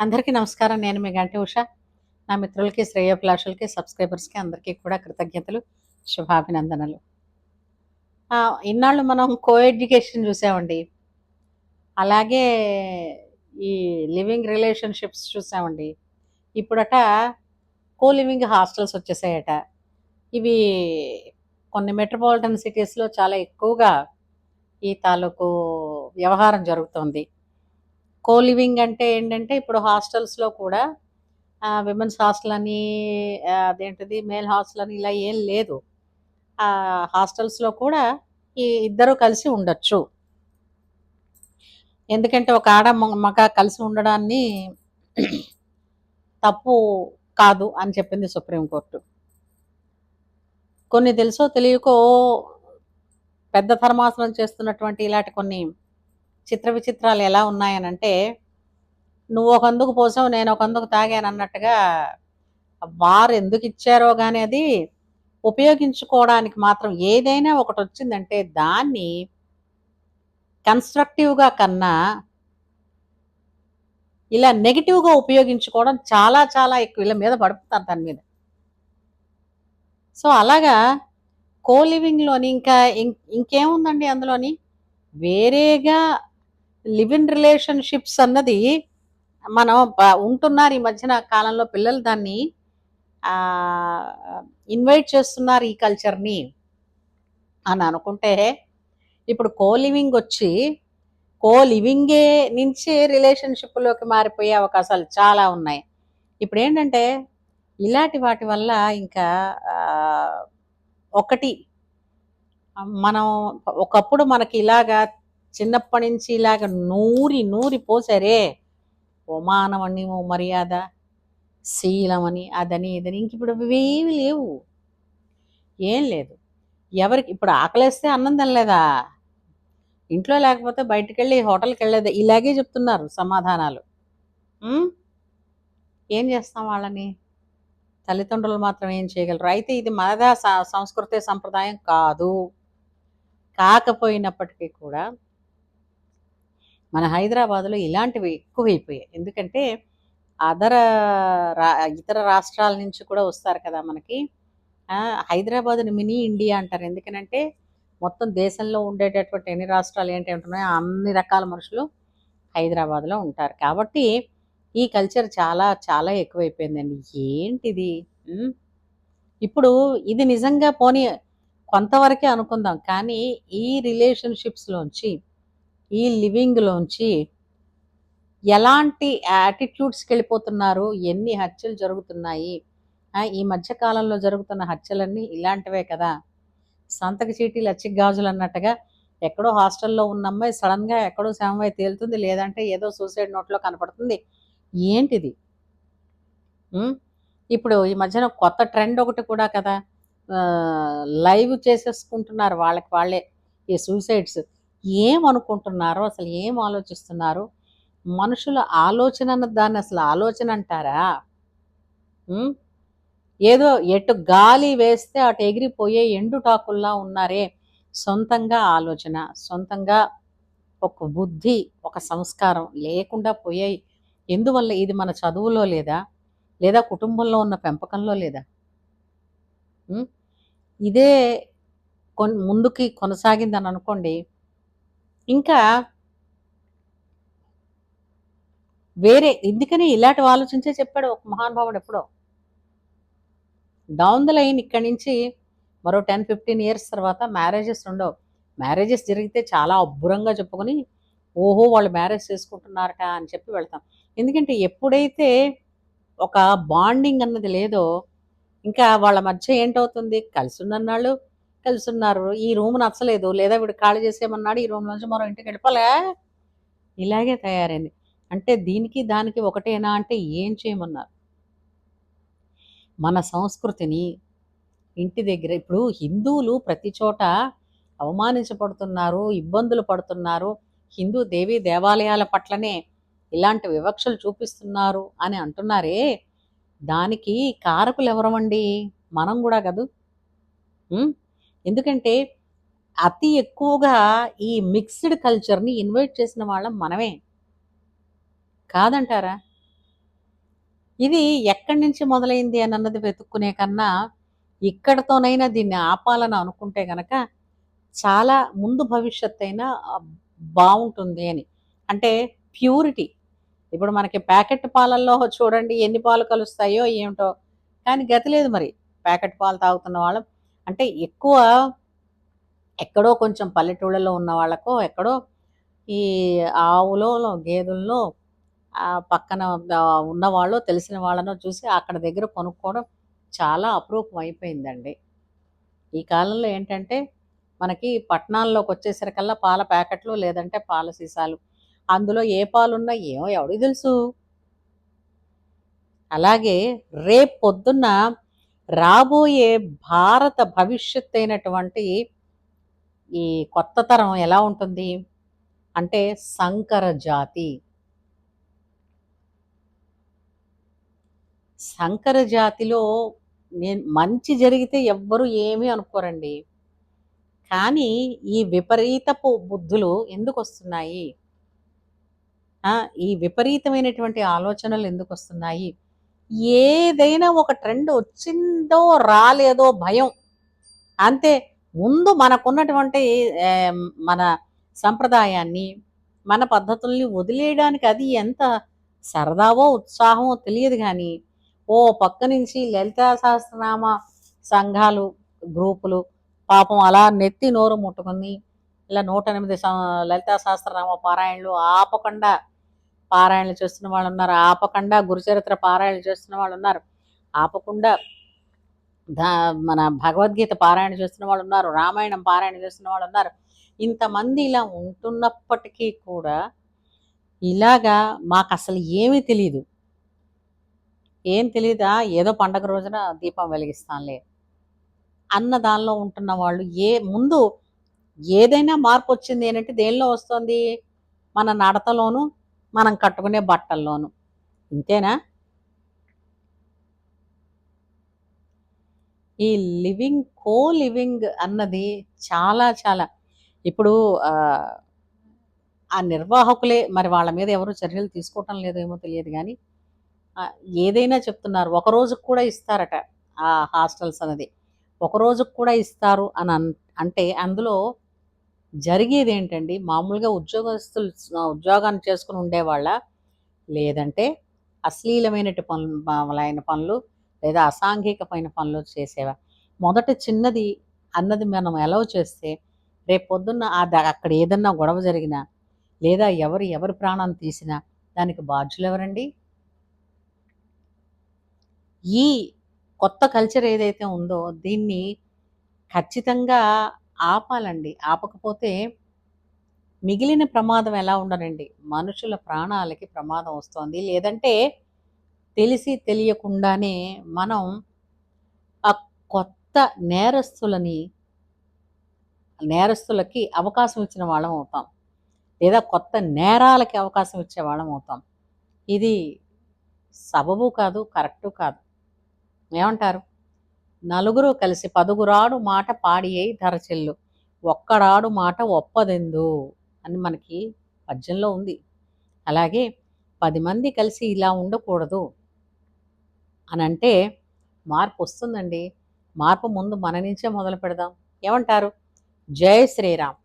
అందరికీ నమస్కారం. నేను మీ గంటి ఉష. నా మిత్రులకి, శ్రేయోభిలాషులకి, సబ్స్క్రైబర్స్‌కి అందరికీ కూడా కృతజ్ఞతలు, శుభాభినందనలు. ఇన్నాళ్ళు మనం కో ఎడ్యుకేషన్ చూసామండి. అలాగే ఈ లివింగ్ రిలేషన్‌షిప్స్ చూసామండి. ఇప్పుడట కో లివింగ్ హాస్టల్స్ వచ్చేసాయట. ఇవి కొన్ని మెట్రోపాలిటన్ సిటీస్‌లో చాలా ఎక్కువగా ఈ తాలూకు వ్యవహారం జరుగుతోంది. కో లివింగ్ అంటే ఏంటంటే ఇప్పుడు హాస్టల్స్‌లో కూడా విమెన్స్ హాస్టల్ అని అదేంటిది మేల్ హాస్టల్ అని ఇలా ఏం లేదు. హాస్టల్స్‌లో కూడా ఈ ఇద్దరు కలిసి ఉండొచ్చు. ఎందుకంటే ఒక ఆడ, మగ కలిసి ఉండడాన్ని తప్పు కాదు అని చెప్పింది సుప్రీంకోర్టు. కొన్ని తెలుసో తెలియకో పెద్ద ధర్మాసనం చేస్తున్నటువంటి ఇలాంటి కొన్ని చిత్ర విచిత్రాలు ఎలా ఉన్నాయనంటే, నువ్వు ఒకందుకు పోసావు, నేను ఒకందుకు తాగానన్నట్టుగా వారు ఎందుకు ఇచ్చారో గాని అది ఉపయోగించుకోవడానికి మాత్రం ఏదైనా ఒకటొచ్చిందంటే దాన్ని కన్‌స్ట్రక్టివ్‌గా కన్నా ఇలా నెగెటివ్‌గా ఉపయోగించుకోవడం చాలా చాలా ఎక్కువ. వీళ్ళ మీద పడిపోతారు దాని మీద. సో, అలాగా కో లివింగ్‌లోని ఇంకా ఇంకేముందండి అందులోని? వేరేగా లివ్ ఇన్ రిలేషన్‌షిప్స్ అన్నది మనం ఉంటున్నారు ఈ మధ్యన కాలంలో పిల్లలు దాన్ని ఇన్వైట్ చేస్తున్నారు ఈ కల్చర్‌ని అని అనుకుంటే, ఇప్పుడు కో లివింగ్ వచ్చి కో లివింగే నుంచి రిలేషన్‌షిప్‌లోకి మారిపోయే అవకాశాలు చాలా ఉన్నాయి. ఇప్పుడేంటంటే ఇలాంటి వాటి వల్ల ఇంకా ఒకటి మనం ఒకప్పుడు మనకి ఇలాగా చిన్నప్పటి నుంచి ఇలాగ నూరి నూరి పోసారే, ఓమానమని, ఓ మర్యాద, శీలమని, అదని ఇదని, ఇంక ఇప్పుడు ఇవేమి లేవు. ఏం లేదు. ఎవరికి ఇప్పుడు ఆకలేస్తే అన్నం తినలేదా? ఇంట్లో లేకపోతే బయటికెళ్ళి హోటల్‌కెళ్ళేదా? ఇలాగే చెప్తున్నారు సమాధానాలు. హ్మ్. ఏం చేస్తాం వాళ్ళని? తల్లిదండ్రులు మాత్రం ఏం చేయగలరు? అయితే ఇది మనదా సంస్కృతి, సంప్రదాయం కాదు. కాకపోయినప్పటికీ కూడా మన హైదరాబాద్‌లో ఇలాంటివి ఎక్కువైపోయాయి. ఎందుకంటే అదర రా ఇతర రాష్ట్రాల నుంచి కూడా వస్తారు కదా మనకి. హైదరాబాద్‌ని మినీ ఇండియా అంటారు. ఎందుకనంటే మొత్తం దేశంలో ఉండేటటువంటి ఎన్ని రాష్ట్రాలు ఏంటి ఉంటున్నాయో అన్ని రకాల మనుషులు హైదరాబాద్‌లో ఉంటారు. కాబట్టి ఈ కల్చర్ చాలా చాలా ఎక్కువైపోయిందండి. ఏంటిది? హ్మ్. ఇప్పుడు ఇది నిజంగా పోనీ కొంతవరకే అనుకుందాం. కానీ ఈ రిలేషన్‌షిప్స్‌లోంచి, ఈ లివింగ్‌లోంచి ఎలాంటి యాటిట్యూడ్స్‌కెళ్ళిపోతున్నారు? ఎన్ని హత్యలు జరుగుతున్నాయి? ఈ మధ్య కాలంలో జరుగుతున్న హత్యలన్నీ ఇలాంటివే కదా! సంతకి చీటీ లచ్చికి గాజులన్నట్టుగా ఎక్కడో హాస్టల్‌లో ఉన్న అమ్మాయి సడెన్‌గా ఎక్కడో శవమై తేలుతుంది. లేదంటే ఏదో సూసైడ్ నోట్‌లో కనపడుతుంది. ఏంటిది? హ్మ్. ఇప్పుడు ఈ మధ్యన కొత్త ట్రెండ్ ఒకటి కూడా కదా! లైవ్ చేసేసుకుంటున్నారు వాళ్ళకి వాళ్ళే ఈ సూసైడ్స్. ఏమనుకుంటున్నారో, అసలు ఏం ఆలోచిస్తున్నారో, మనుషుల ఆలోచన అన్న దాన్ని అసలు ఆలోచన అంటారా? హ్మ్. ఏదో ఎటు గాలి వేస్తే అటు ఎగిరిపోయే ఎండుటాకుల్లా ఉన్నారే. సొంతంగా ఆలోచన, సొంతంగా ఒక బుద్ధి, ఒక సంస్కారం లేకుండా పోయాయి. ఎందువల్ల? ఇది మన చదువులో లేదా? లేదా కుటుంబంలో ఉన్న పెంపకంలో లేదా? హ్మ్. ఇదే ముందుకి కొనసాగిందని అనుకోండి, ఇంకా వేరే ఎందుకని ఇలాంటివి ఆలోచించే చెప్పాడు ఒక మహానుభావుడు ఎప్పుడో. డౌన్ ద లైన్ ఇక్కడి నుంచి మరో 10, 15 ఇయర్స్ తర్వాత మ్యారేజెస్ ఉండవు. మ్యారేజెస్ జరిగితే చాలా అబ్బురంగా చెప్పుకొని, ఓహో! వాళ్ళు మ్యారేజ్ చేసుకుంటున్నారట అని చెప్పి వెళ్తాం. ఎందుకంటే ఎప్పుడైతే ఒక బాండింగ్ అన్నది లేదో, ఇంకా వాళ్ళ మధ్య ఏంటవుతుంది? కలిసున్నన్నాళ్ళు కలిసున్నారు. ఈ రూమ్ నచ్చలేదు. లేదా వీడు ఖాళీ చేసేయమన్నాడు. ఈ రూమ్ నుంచి మరో ఇంటికెళ్ళిపోలే. ఇలాగే తయారైంది. అంటే దీనికి, దానికి ఒకటేనా అంటే ఏం చేయమన్నారు? మన సంస్కృతిని ఇంటి దగ్గర ఇప్పుడు హిందువులు ప్రతి చోట అవమానించబడుతున్నారు, ఇబ్బందులు పడుతున్నారు. హిందూ దేవీ దేవాలయాల పట్లనే ఇలాంటి వివక్షలు చూపిస్తున్నారు అని అంటున్నారే, దానికి కారకులెవరమండి? మనం గూడా గదూ! హ్మ్. ఎందుకంటే అతి ఎక్కువగా ఈ మిక్స్డ్ కల్చర్‌ని ఇన్వైట్ చేసిన వాళ్ళం మనమే. కాదంటారా? ఇది ఎక్కడి నుంచి మొదలైంది అని అన్నది వెతుక్కునే కన్నా ఇక్కడతోనైనా దీన్ని ఆపాలని అనుకుంటే గనక చాలా ముందు భవిష్యత్తు అయినా బాగుంటుంది అని. అంటే ప్యూరిటీ. ఇప్పుడు మనకి ప్యాకెట్ పాలల్లో చూడండి ఎన్ని పాలు కలుస్తాయో ఏమిటో, కానీ గతి లేదు మరి. ప్యాకెట్ పాలు తాగుతున్న వాళ్ళం అంటే ఎక్కువ ఎక్కడో కొంచెం పల్లెటూళ్ళలో ఉన్న వాళ్ళకో ఎక్కడో ఈ ఆవులో, గేదెల్లో పక్కన ఉన్నవాళ్ళో తెలిసిన వాళ్ళనో చూసి అక్కడ దగ్గర కొనుక్కోవడం చాలా అపురూపం అయిపోయిందండి. ఈ కాలంలో ఏంటంటే మనకి పట్టణాల్లోకి వచ్చేసరికల్లా పాల ప్యాకెట్లు లేదంటే పాల సీసాలు. అందులో ఏ పాలున్నా ఏమో ఎవడికి తెలుసు? అలాగే రేపొద్దున్న రాబోయే భారత భవిష్యత్తయినటువంటి ఈ కొత్త తరం ఎలా ఉంటుంది? అంటే సంకర జాతి. సంకర జాతిలో నేను మంచి జరిగితే ఎవ్వరు ఏమీ అనుకోరండి. కానీ ఈ విపరీతపు బుద్ధులు ఎందుకొస్తున్నాయి? ఈ విపరీతమైనటువంటి ఆలోచనలు ఎందుకొస్తున్నాయి? ఏదైనా ఒక ట్రెండ్ వచ్చిందో రాలేదో భయం. అంతే. ముందు మనకున్నటువంటి మన సంప్రదాయాన్ని, మన పద్ధతుల్ని వదిలేయడానికి అది ఎంత సరదావో, ఉత్సాహమో తెలియదు గానీ, ఓ పక్క నుంచి లలితా సహస్రనామ సంఘాలు, గ్రూపులు పాపం అలా నెత్తి నోరు ముట్టుకుని ఇలా 108 లలితా సహస్రనామ పారాయణలు ఆపకుండా పారాయణలు చేస్తున్న వాళ్ళున్నారు. ఆపకుండా గురుచరిత్ర పారాయణలు చేస్తున్న వాళ్ళున్నారు. ఆపకుండా దా మన భగవద్గీత పారాయణ చేస్తున్న వాళ్ళున్నారు. రామాయణం పారాయణ చేస్తున్న వాళ్ళున్నారు. ఇంతమంది ఇలా ఉంటున్నప్పటికీ కూడా ఇలాగా మాకసలు ఏమీ తెలీదు. ఏం తెలీదా? ఏదో పండగ రోజున దీపం వెలిగిస్తాంలే అన్న దానిలో ఉంటున్న వాళ్ళు ముందు ఏదైనా మార్పొచ్చింది అనంటే దేనిలో వస్తోంది? మన నడతలోను, మనం కట్టుకునే బట్టల్లోను. ఇంతేనా? ఈ లివింగ్ అన్నది చాలా చాలా ఇప్పుడు ఆ నిర్వాహకులే మరి వాళ్ళ మీద ఎవరు చర్యలు తీసుకోవటం లేదేమో తెలియదు కానీ ఏదైనా చెప్తున్నారు. ఒక రోజుకి కూడా ఇస్తారట ఆ హాస్టల్స్ అనేది. ఒక రోజుకి కూడా ఇస్తారు అని అంటే అందులో జరిగేది ఏంటండి? మామూలుగా ఉద్యోగస్తులు ఉద్యోగాన్ని చేసుకుని ఉండేవాళ్ళ? లేదంటే అశ్లీలమైన పనులు లేదా అసాంఘికమైన పనులు చేసేవా? మొదట చిన్నది అన్నది మనం ఎలవ్ చేస్తే రేపొద్దున్న అక్కడ ఏదన్నా గొడవ జరిగినా లేదా ఎవరి ప్రాణాన్ని తీసినా దానికి బాధ్యులెవరండి? ఈ కొత్త కల్చర్ ఏదైతే ఉందో దీన్ని ఖచ్చితంగా ఆపాలండి. ఆపకపోతే మిగిలిన ప్రమాదం ఎలా ఉండనండి. మనుషుల ప్రాణాలకి ప్రమాదం వస్తోంది. లేదంటే తెలిసి తెలియకుండానే మనం ఆ కొత్త నేరస్తులకి అవకాశం ఇచ్చిన వాళ్ళం అవుతాం. లేదా కొత్త నేరాలకి అవకాశం ఇచ్చే వాళ్ళం అవుతాం. ఇది సబబు కాదు, కరెక్టు కాదు. ఏమంటారు? నలుగురు కలిసి పదుగురాడు మాట పాడియై ధరచెల్లు ఒక్కడాడు మాట ఒప్పదెందు అని మనకి పద్యంలో ఉంది. అలాగే 10 మంది కలిసి ఇలా ఉండకూడదు అనంటే మార్పు వస్తుందండి. మార్పు ముందు మన నుంచే మొదలు పెడదాం. ఏమంటారు? జై శ్రీరామ్.